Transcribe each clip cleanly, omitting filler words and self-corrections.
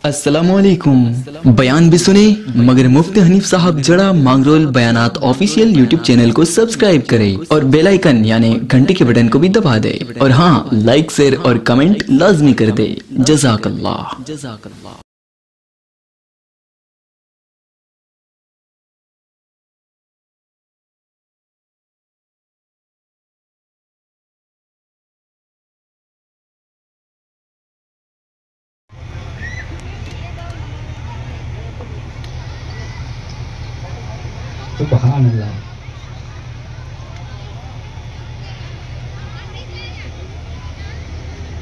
अस्सलामुअलैकुम। बयान भी सुने मगर मुफ्ती हनीफ साहब जड़ा मांगरोल बयानात ऑफिशियल यूट्यूब चैनल को सब्सक्राइब करें और बेल आइकन यानी घंटी के बटन को भी दबा दे और हाँ, लाइक शेयर और कमेंट लाजमी कर दे। जज़ाकल्लाह। सुभान अल्लाह।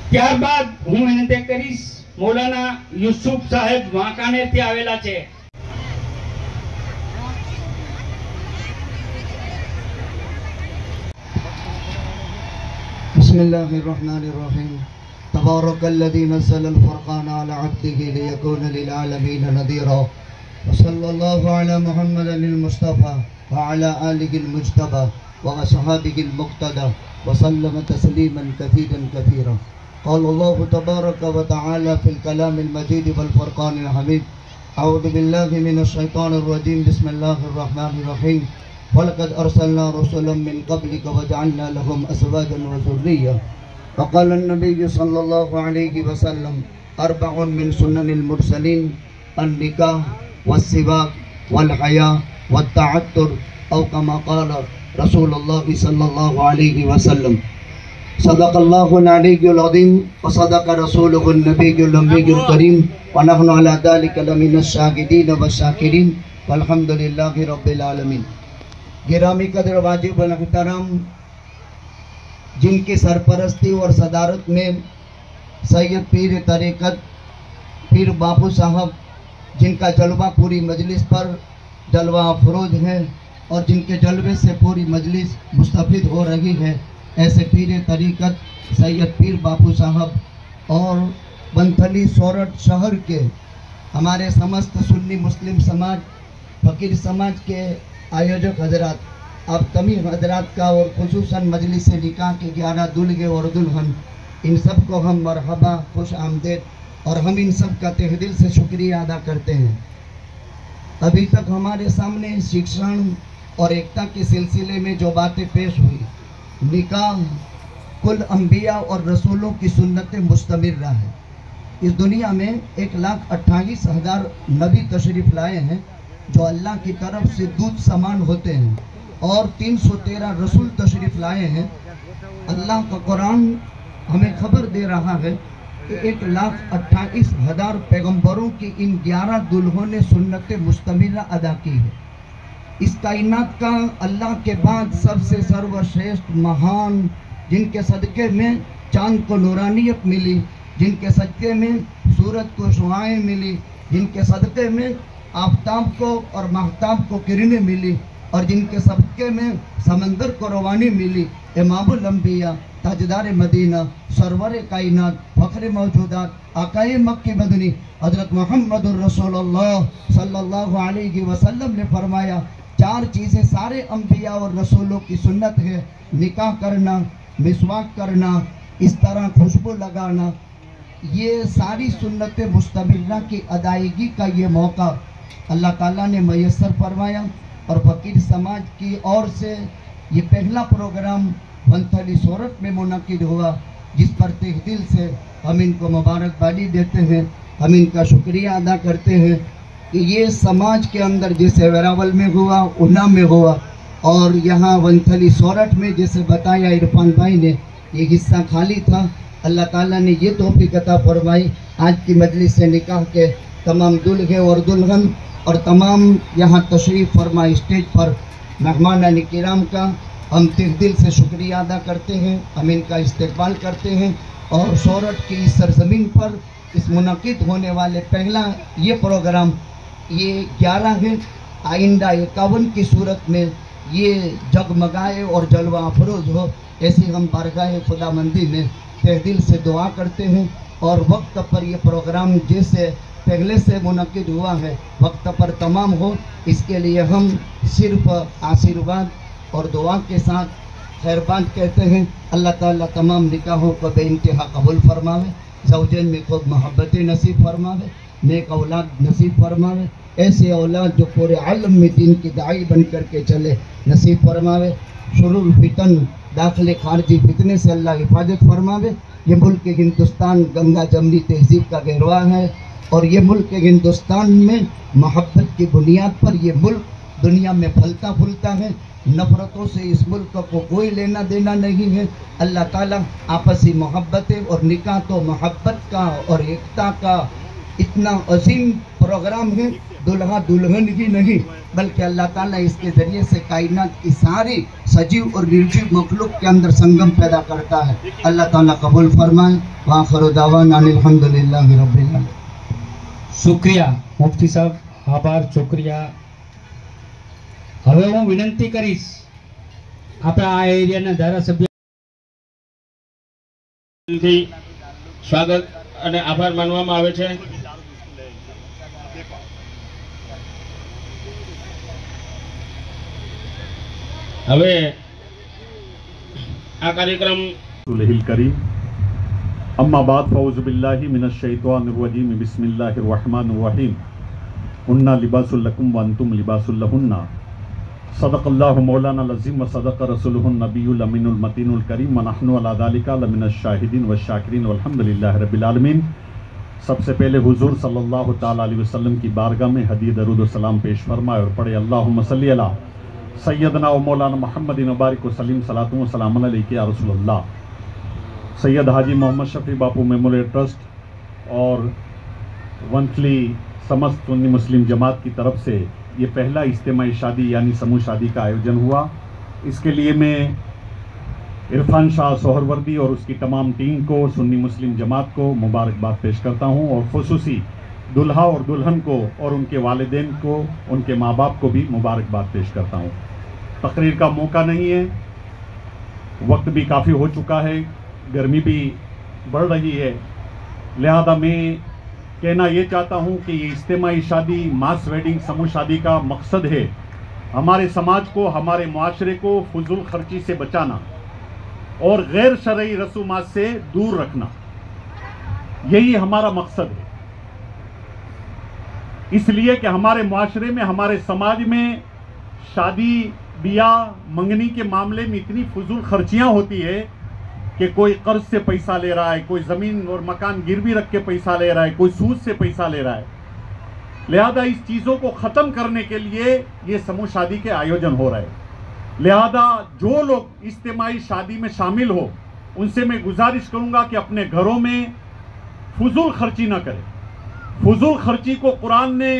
ત્યારબાદ હું વિનંતી કરીશ મૌલાના યુસુફ સાહેબ વાંકાનેરથી આવેલા છે। बिस्मिल्लाहिर्रहमानिर्रहीम। तबारकल्लज़ी नज़्ज़लल फ़ुरक़ान अला अब्दिही लियकून लिलआलमीन नज़ीरा। वसल्लल्लाहु अला मुहम्मदिल मुस्तफ़ा व अला आलिहिल मुज्तबा व असहाबिहिल मुक़्तदा वसल्लम तस्लीमन कसीरन कसीरा। क़ाल अल्लाहु तबारक व तआला फ़िल कलामिल मजीद वल फ़ुरक़ानिल हमीद। अऊज़ु बिल्लाहि मिनश शैतानिर रजीम। बिस्मिल्लाहिर रहमानिर रहीम। वलक़द अरसलना रसूलन मिन क़ब्लिक व जअलना लहुम अज़वाजन व ज़ुर्रिय्या। वक़ाल अन्नबिय्यु सल्लल्लाहु अलैहि वसल्लम अर्बउन मिन सुन्ननिल मुरसलीन अन-निकाह वस्सिवाक वल हया वत्तअत्तुर औ कमा क़ाल रसूलुल्लाह सल्लल्लाहु अलैहि वसल्लम। सदक़ल्लाहुल अलीयुल अज़ीम व सदक़ रसूलुहुन नबियुल उम्मियुल करीम व नहनु अला ज़ालिका लमिनश शाहिदीन व शाकिरीन वल्हम्दुलिल्लाहि रब्बिल आलमीन। गिरामी कदर वाजिब अल एहतराम, जिनकी सरपरस्ती और सदारत में सैयद पीर तरीक़त पीर बापू साहब, जिनका जलवा पूरी मजलिस पर जलवा अफरोज है और जिनके जलवे से पूरी मजलिस मुस्तफ़िद हो रही है, ऐसे पीर तरीक़त सैयद पीर बापू साहब और वंथली सोरठ शहर के हमारे समस्त सुन्नी मुस्लिम समाज फ़कीर समाज के आयोजक हजरात, आप तमीम हजरात का और खुसूसन मजलिस निकाह के 11 दुल्हे और दुल्हन, इन सब को हम मरहबा खुश आमदेद और हम इन सब का तहे दिल से शुक्रिया अदा करते हैं। अभी तक हमारे सामने शिक्षण और एकता के सिलसिले में जो बातें पेश हुई, निकाह कुल अंबिया और रसूलों की सुन्नत मुस्तमिर रहा है। इस दुनिया में 1,28,000 नबी तशरीफ़ लाए हैं जो अल्लाह की तरफ से दूत समान होते हैं और 313 रसूल तशरीफ़ लाए हैं। अल्लाह का कुरान हमें खबर दे रहा है कि 1,28,000 पैगम्बरों की इन 11 दुल्हों ने सुन्नत मुस्तमिरा अदा की है। इस कायनात का अल्लाह के बाद सबसे सर्वश्रेष्ठ महान, जिनके सदक़े में चाँद को नूरानियत मिली, जिनके सदक़े में सूरज को शुआएं मिली, जिनके सदक़े में आफ्ताब को और महताब को किरणें मिली और जिनके सदक़े में समंदर को रवानी मिली, इमामुल अंबिया ताजदार मदीना सरवर कायनात फ़ख्र मौजूदात आकाए मक्की मदनी हज़रत मुहम्मदुर रसूलुल्लाह सल्लल्लाहु अलैहि वसल्लम ने फरमाया, 4 चीज़ें सारे अंबिया और रसूलों की सुन्नत है। निकाह करना, मिसवाक करना, इस तरह खुशबू लगाना, ये सारी सुन्नत मुस्तमिरा की अदायगी का ये मौका अल्लाह ताला ने मयस्सर फरमाया और फ़कीर समाज की ओर से ये पहला प्रोग्राम वंथली सोरठ में मुनक़िद हुआ, जिस पर तहे दिल से हम इनको मुबारकबादी देते हैं, हम इनका शुक्रिया अदा करते हैं कि ये समाज के अंदर जैसे वेरावल में हुआ, उन्ना में हुआ और यहाँ वंथली सोरठ में जैसे बताया इरफान भाई ने, ये हिस्सा खाली था। अल्लाह ताला ने ये तौफीक अता फरमाई, आज की मजलिस से निकाह के तमाम दुल्हे और दुल्हन और तमाम यहाँ तशरीफ़ फरमा स्टेज पर मेहमान किराम का हम तहे दिल से शुक्रिया अदा करते हैं, हम इनका इस्तकबाल करते हैं और सोरठ की इस सरजमीन पर इस मुनक़िद होने वाले पहला ये प्रोग्राम ये 11 है। आइंदा 51 की सूरत में ये जगमगाए और जलवा अफरोज हो, ऐसी हम बारगाह खुदामंदी में तहे दिल से दुआ करते हैं। और वक्त पर ये प्रोग्राम जैसे पहले से मुनक़िद हुआ है वक्त पर तमाम हो, इसके लिए हम सिर्फ आशीर्वाद और दुआ के साथ खैरबाद कहते हैं। अल्लाह ताला तमाम निकाहों को बेइंतहा कबूल फरमावे, ज़ौजैन में खूब मोहब्बतें नसीब फरमावे। नेक औलाद नसीब फरमावे। ऐसे औलाद जो पूरे आलम में दीन की दाई बन करके चले नसीब फरमावे। शुरुल फितन दाखिले खारजी फितने से अल्लाह हिफाजत फरमावे। ये मुल्क हिंदुस्तान गंगा जमनी तहजीब का गहरवा है और ये मुल्क हिंदुस्तान में मोहब्बत की बुनियाद पर ये मुल्क दुनिया में फलता फूलता है। नफ़रतों से इस मुल्क को कोई लेना देना नहीं है। अल्लाह ताला आपसी मोहब्बतें और निकाह तो मोहब्बत का और एकता का इतना अजीम प्रोग्राम है। दुल्हा दुल्हन ही नहीं बल्कि अल्लाह ताला इसके ज़रिए से कायनात की सारी सजीव और निर्जीव मखलूक के अंदर संगम पैदा करता है। अल्लाह ताला कबूल फरमाए। व आखिरु दावाना अल्हम्दुलिल्लाहि रब्बिल आलमीन। शुक्रिया मुफ्ती साहब, आभार, शुक्रिया। હવે હું વિનંતી કરીશ આપણા આ એરિયાના ધારાસભ્ય સ્વાગત અને આભાર માનવામાં આવે છે। હવે આ કાર્યક્રમ करीम अम्मा बाद फ़ौज़ बिल्लाहि मिनश शैतानिर रजीम बिस्मिल्लाहिर रहमानिर रहीम उन्ना लिबासुल लकुम व अंतुम लिबासुल लहुन्ना सदक़ल्लाहु मौलाना अज़ीम व सदक़ रसूलुहुन नबियुल अमीनुल मतीनुल करीम व नहनु अला ज़ालिका लमिनश शाहिदीन व शाकिरीन वल्हम्दुलिल्लाहि रब्बिल आलमीन। सबसे पहले हुजूर सल्लल्लाहु ताला अलैहि वसल्लम की बारगाह में हदीय दरूद व सलाम पेश फरमाए और पढ़े अल्लाहुम्मा सल्ली अला सैयदना व मौलाना मुहम्मदिन व बारिक व सलीम सलातु व सलाम अलैका या रसूलल्लाह। सैयद हाजी मोहम्मद शफी बापू मेमोरियल ट्रस्ट और वंथली समस्त सुन्नी मुस्लिम जमात की तरफ से ये पहला इज्तिमाई शादी यानी समूह शादी का आयोजन हुआ। इसके लिए मैं इरफान शाह सोहरवर्दी और उसकी तमाम टीम को सुन्नी मुस्लिम जमात को मुबारकबाद पेश करता हूँ और खुसूसी दुल्हा और दुल्हन को और उनके वालिदैन को उनके माँ बाप को भी मुबारकबाद पेश करता हूँ। तकरीर का मौका नहीं है, वक्त भी काफ़ी हो चुका है, गर्मी भी बढ़ रही है, लिहाजा मैं कहना ये चाहता हूँ कि ये इज्तिमाई शादी मास वेडिंग समूह शादी का मकसद है हमारे समाज को, हमारे मुआशरे को फजूल खर्ची से बचाना और गैर शरई रसूमात से दूर रखना, यही हमारा मकसद है। इसलिए कि हमारे मुआशरे में, हमारे समाज में शादी ब्याह मंगनी के मामले में इतनी फजूल खर्चियाँ होती है कि कोई कर्ज से पैसा ले रहा है, कोई ज़मीन और मकान गिरवी रख के पैसा ले रहा है, कोई सूद से पैसा ले रहा है। लिहाजा इस चीज़ों को ख़त्म करने के लिए ये समूह शादी के आयोजन हो रहे हैं। लिहाजा जो लोग इज्तिमाई शादी में शामिल हो उनसे मैं गुजारिश करूँगा कि अपने घरों में फजूल खर्ची ना करें। फजूल खर्ची को कुरान ने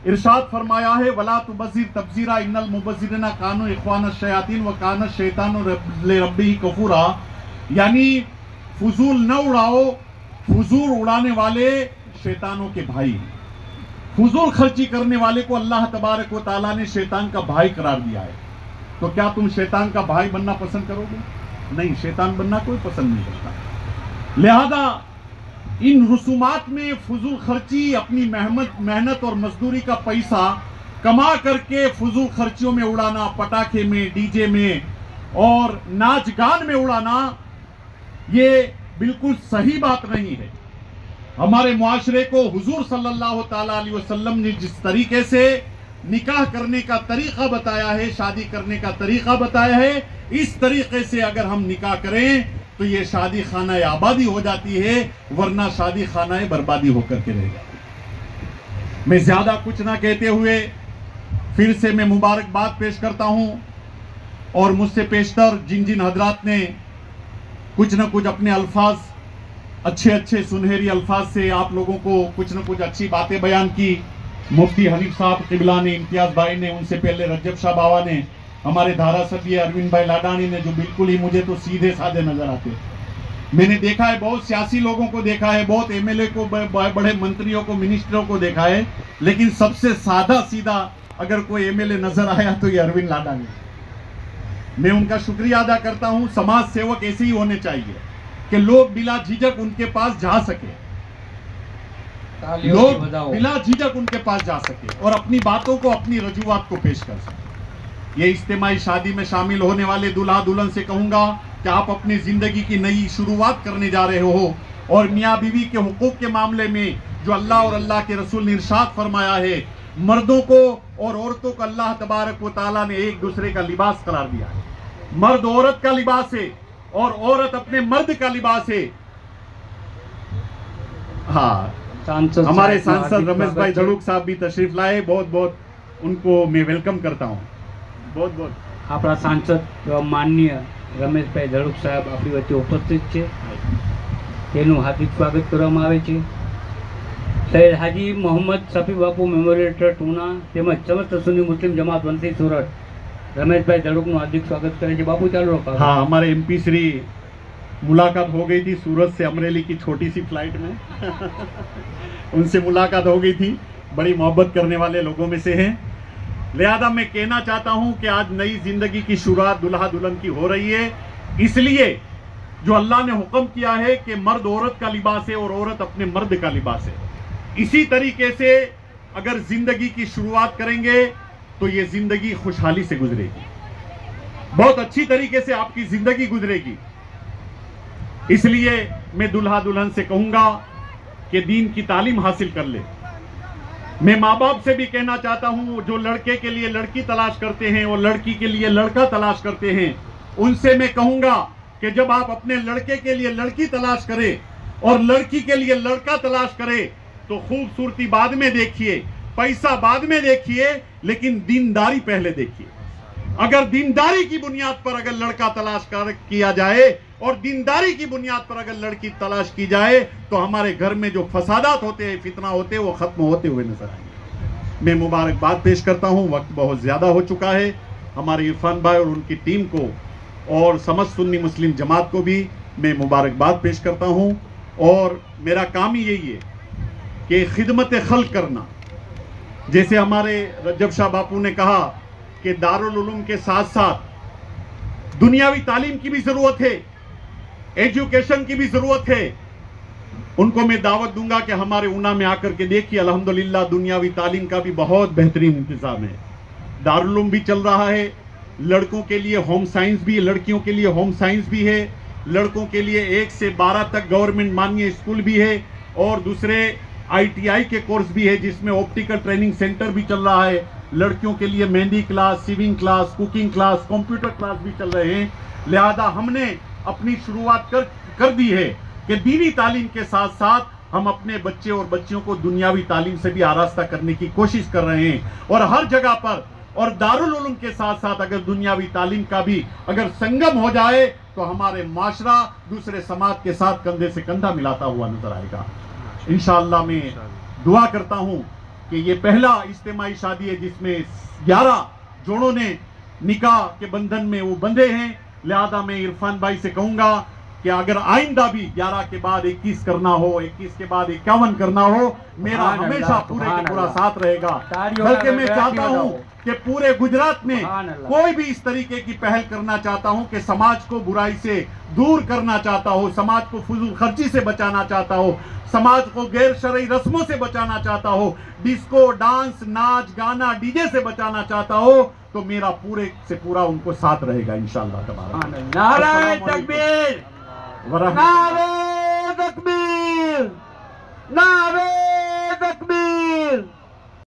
इरशाद फरमाया है, वला तुबज़िर तबज़ीरा इन्नल मुबज़्ज़िरीना कानू इख्वान शयातीन व कान शैतानु लिरब्बिही कफूरा, यानी फजूल न उड़ाओ, फजूल उड़ाने वाले शैतानों के भाई हैं। फजूल खर्ची करने वाले को अल्लाह तबारक व तआला ने शैतान का भाई करार दिया है। तो क्या तुम शैतान का भाई बनना पसंद करोगे? नहीं, शैतान बनना कोई पसंद नहीं करता। लिहाजा इन रसूमात में फजूल खर्ची, अपनी मेहनत और मजदूरी का पैसा कमा करके फजूल खर्चियों में उड़ाना, पटाखे में, डीजे में और नाच गान में उड़ाना, ये बिल्कुल सही बात नहीं है। हमारे मुआशरे को हुजूर सल्लल्लाहु ताला अलैहि वसल्लम ने जिस तरीके से निकाह करने का तरीका बताया है, शादी करने का तरीका बताया है, इस तरीके से अगर हम निकाह करें तो ये शादी खाना आबादी हो जाती है, वरना शादी खाना बर्बादी होकर के रह जाती है। मैं ज्यादा कुछ ना कहते हुए फिर से मैं मुबारकबाद पेश करता हूं और मुझसे पेशतर जिन जिन हजरात ने कुछ न कुछ अपने अल्फाज, अच्छे अच्छे सुनहरी अल्फाज से आप लोगों को कुछ न कुछ अच्छी बातें बयान की, मुफ्ती हनीफ साहब किबला ने, इम्तियाज भाई ने, उनसे पहले रजब शाह बाबा ने, हमारे धारासभ्य अरविंद भाई लाडानी ने, जो बिल्कुल ही मुझे तो सीधे साधे नजर आते। मैंने देखा है, बहुत सियासी लोगों को देखा है, बहुत एमएलए को, बड़े मंत्रियों को, मिनिस्टरों को देखा है, लेकिन सबसे सादा सीधा अगर कोई एमएलए नजर आया तो ये अरविंद लाडानी। मैं उनका शुक्रिया अदा करता हूं। समाज सेवक ऐसे ही होने चाहिए कि लोग बिला झिझक उनके पास जा सके, लोग बिला झिझक उनके पास जा सके और अपनी बातों को, अपनी रजूआत को पेश कर सके। ये इज्तिमाई शादी में शामिल होने वाले दूल्हा दुल्हन से कहूंगा कि आप अपनी जिंदगी की नई शुरुआत करने जा रहे हो, और मियाँ बीवी के हुकूक के मामले में जो अल्लाह और अल्लाह के रसूल ने इरशाद फरमाया है, मर्दों को और औरतों को अल्लाह तबारक व तआला ने एक दूसरे का लिबास करार दिया है। मर्द औरत का लिबास है और औरत अपने मर्द का लिबास है। हाँ, हमारे सांसद रमेश भाई धड़ुक साहब भी तशरीफ लाए, बहुत बहुत उनको मैं वेलकम करता हूँ। बहुत बहुत આપણા સાંસદ માનનીય રમેશભાઈ ધડુક સાહેબ આપણી વચ્ચે ઉપસ્થિત છે, તેનું હાર્દિક સ્વાગત કરવામાં આવે છે। સૈયદ હાજી મોહમ્મદ શફી બાપુ મેમોરિયલ ટ્રસ્ટ ઉના તેમજ સમસ્ત સુન્ની મુસ્લિમ જમાત વંતી સુરત રમેશભાઈ ધડુકનું હાર્दिक स्वागत કરે છે। બાપુ ચાલો રોકો। हाँ, हमारे एमपी श्री मुलाकात हो गई थी सूरत से अमरेली की छोटी सी फ्लाइट में उनसे मुलाकात हो गई थी, बड़ी मोहब्बत करने वाले लोगों में से हैं। लिहाजा मैं कहना चाहता हूं कि आज नई जिंदगी की शुरुआत दुल्हा दुल्हन की हो रही है, इसलिए जो अल्लाह ने हुक्म किया है कि मर्द औरत का लिबास है और औरत अपने मर्द का लिबास है, इसी तरीके से अगर जिंदगी की शुरुआत करेंगे तो ये जिंदगी खुशहाली से गुजरेगी, बहुत अच्छी तरीके से आपकी जिंदगी गुजरेगी। इसलिए मैं दुल्हा दुल्हन से कहूंगा कि दीन की तालीम हासिल कर ले। मैं माँ बाप से भी कहना चाहता हूं, जो लड़के के लिए लड़की तलाश करते हैं और लड़की के लिए लड़का तलाश करते हैं, उनसे मैं कहूंगा कि जब आप अपने लड़के के लिए लड़की तलाश करें और लड़की के लिए लड़का तलाश करें तो खूबसूरती बाद में देखिए, पैसा बाद में देखिए, लेकिन दीनदारी पहले देखिए। अगर दीनदारी की बुनियाद पर अगर लड़का तलाश किया जाए और दीनदारी की बुनियाद पर अगर लड़की तलाश की जाए तो हमारे घर में जो फसादात होते हैं, फितना होते हैं, वो खत्म होते हुए नजर आएंगे। मैं मुबारकबाद पेश करता हूं, वक्त बहुत ज्यादा हो चुका है। हमारे इरफान भाई और उनकी टीम को और समस्त सुन्नी मुस्लिम जमात को भी मैं मुबारकबाद पेश करता हूं। और मेरा काम ही यही है कि खिदमत खल्क करना। जैसे हमारे रजब शाह बापू ने कहा कि दारुल उलूम के साथ साथ दुनियावी तालीम की भी जरूरत है, एजुकेशन की भी जरूरत है। उनको मैं दावत दूंगा कि हमारे ऊना में आकर के देखिए, अल्हम्दुलिल्लाह दुनियावी तालीम का भी बहुत बेहतरीन इंतजाम है। दारुल उलूम भी चल रहा है, लड़कों के लिए होम साइंस भी, लड़कियों के लिए होम साइंस भी है, लड़कों के लिए 1 से 12 तक गवर्नमेंट मान्य स्कूल भी है और दूसरे ITI के कोर्स भी है जिसमें ऑप्टिकल ट्रेनिंग सेंटर भी चल रहा है। लड़कियों के लिए mehndi class, sewing class, cooking class, computer class भी चल रहे हैं। लिहाजा हमने अपनी शुरुआत कर दी है कि दीनी तालीम के साथ साथ हम अपने बच्चे और बच्चियों को दुनियावी तालीम से भी आरास्ता करने की कोशिश कर रहे हैं। और हर जगह पर और दारुल उलूम के साथ साथ अगर दुनियावी तालीम का भी अगर संगम हो जाए तो हमारे माशरा दूसरे समाज के साथ कंधे से कंधा मिलाता हुआ नजर आएगा। इंशाअल्लाह मैं दुआ करता हूं कि ये पहला इज्तिमाई शादी है जिसमें 11 जोड़ों ने निकाह के बंधन में वो बंधे हैं। लिहाजा मैं इरफान भाई से कहूंगा कि अगर आइंदा भी 11 के बाद 21 करना हो, 21 के बाद 51 करना हो, मेरा हमेशा पूरे का पूरा साथ रहेगा। बल्कि मैं चाहता हूं कि पूरे गुजरात में कोई भी इस तरीके की पहल करना चाहता हूं कि समाज को बुराई से दूर करना चाहता हो, समाज को फजूल खर्ची से बचाना चाहता हो, समाज को गैर शरई रस्मों से बचाना चाहता हो, डिस्को डांस नाच गाना डीजे से बचाना चाहता हो, तो मेरा पूरे से पूरा उनको साथ रहेगा इंशाअल्लाह तबारक। नारे तकबीर, नारे तकबीर, नारे